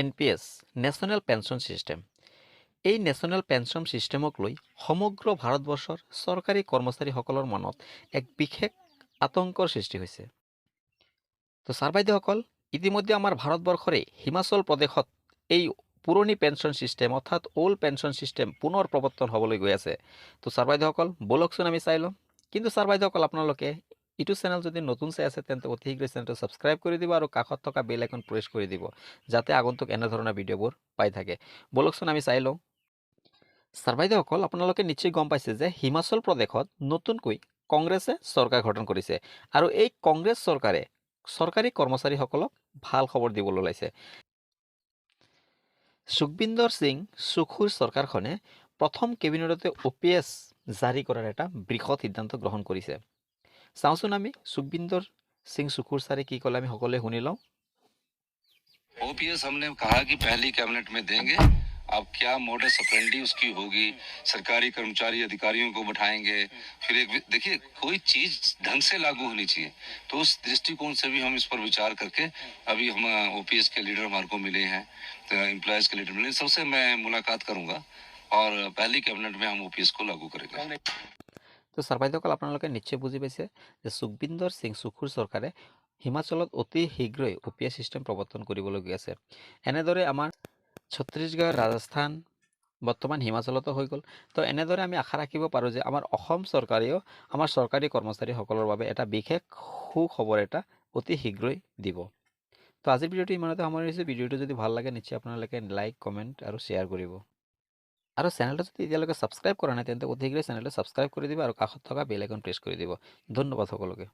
NPS national pension system. এই national pension সিস্টেমক লৈ সমগ্ৰ ভাৰতবৰ্ষৰ চৰকাৰী কৰ্মচাৰীসকলৰ মনত এক বিশেষ আতংকৰ সৃষ্টি হৈছে। তো ছাৰ বাইদেউসকল, ইতিমধ্যে আমাৰ ভাৰতবৰ্ষৰে হিমাচল প্ৰদেশত এই পুৰণি পেনশ্যন সিস্টেম অৰ্থাৎ অল্ড পেনশ্যন সিস্টেম পুনৰ প্ৰৱৰ্তন হ'বলৈ গৈ আছে। তো ছাৰ বাইদেউসকল, ব'লকচোন আমি চাই লওঁ। কিন্তু ছাৰ বাইদেউসকল, আপোনালোকে ইটো চেনেল যদি নতুন চাই আছে তেন্তে অতি শীঘ্ৰে চেনেলটো ছাবস্ক্ৰাইব কৰি দিব আৰু কাষত থকা বেল আইকন প্ৰেছ কৰি দিব, যাতে আগন্তুক এনেধৰণৰ ভিডিঅ'বোৰ পাই থাকে। ব'লকচোন আমি চাই লওঁ। ছাৰ বাইদেউসকল, আপোনালোকে নিশ্চয় গম পাইছে যে হিমাচল প্ৰদেশত নতুনকৈ কংগ্ৰেছে চৰকাৰ গঠন কৰিছে আৰু এই কংগ্ৰেছ চৰকাৰে চৰকাৰী কৰ্মচাৰীসকলক ভাল খবৰ দিবলৈ ওলাইছে। সুখবিন্দৰ সিং সুখুৰ চৰকাৰখনে প্ৰথম কেবিনেটতে OPS জাৰি কৰাৰ এটা বৃহৎ সিদ্ধান্ত গ্ৰহণ কৰিছে। চাওঁচোন আমি সুখবিন্দৰ সিং সুখুৰ ছাৰে কি ক'লে আমি সকলোৱে শুনি লওঁ। OPS हमने कहा कि पहली कैबिनेट में देंगे। अब क्या मोडस ऑपरेंडी उसकी होगी, सरकारी कर्मचारी अधिकारियों को बैठाएंगे, फिर एक देखिए कोई चीज ढंग से लागू होनी चाहिए। तो उस दृष्टिकोण से भी हम इस पर विचार करके अभी हम OPS के लीडर हमारे को मिले हैं, तो एम्प्लॉयज के लीडर मिले, सबसे मैं मुलाकात करूंगा और पहली कैबिनेट में हम OPS को लागू करेंगे। তো ছাৰ বাইদেউসকল, আপোনালোকে নিশ্চয় বুজি পাইছে যে সুখবিন্দৰ সিং সুখুৰ চৰকাৰে হিমাচলত অতি শীঘ্ৰেই OPS চিষ্টেম প্ৰৱৰ্তন কৰিবলৈ গৈ আছে। এনেদৰে আমাৰ ছত্তীশগড়, ৰাজস্থান, বৰ্তমান হিমাচলতো হৈ গ'ল। তো এনেদৰে আমি আশা ৰাখিব পাৰোঁ যে আমাৰ অসম চৰকাৰেও আমাৰ চৰকাৰী কৰ্মচাৰীসকলৰ বাবে এটা বিশেষ সুখবৰ এটা অতি শীঘ্ৰেই দিব। তো আজিৰ ভিডিঅ'টো ইমানতে সামৰিছোঁ। ভিডিঅ'টো যদি ভাল লাগে নিশ্চয় আপোনালোকে লাইক, কমেণ্ট আৰু শ্বেয়াৰ কৰিব। আৰু চেনেলটো যদি এতিয়ালৈকে ছাবস্ক্ৰাইব কৰা নাই তেন্তে অতি শীঘ্ৰে চেনেলটো ছাবস্ক্ৰাইব কৰি দিব আৰু কাষত থকা বেল আইকন প্ৰেছ কৰি দিব। ধন্যবাদ সকলোকে।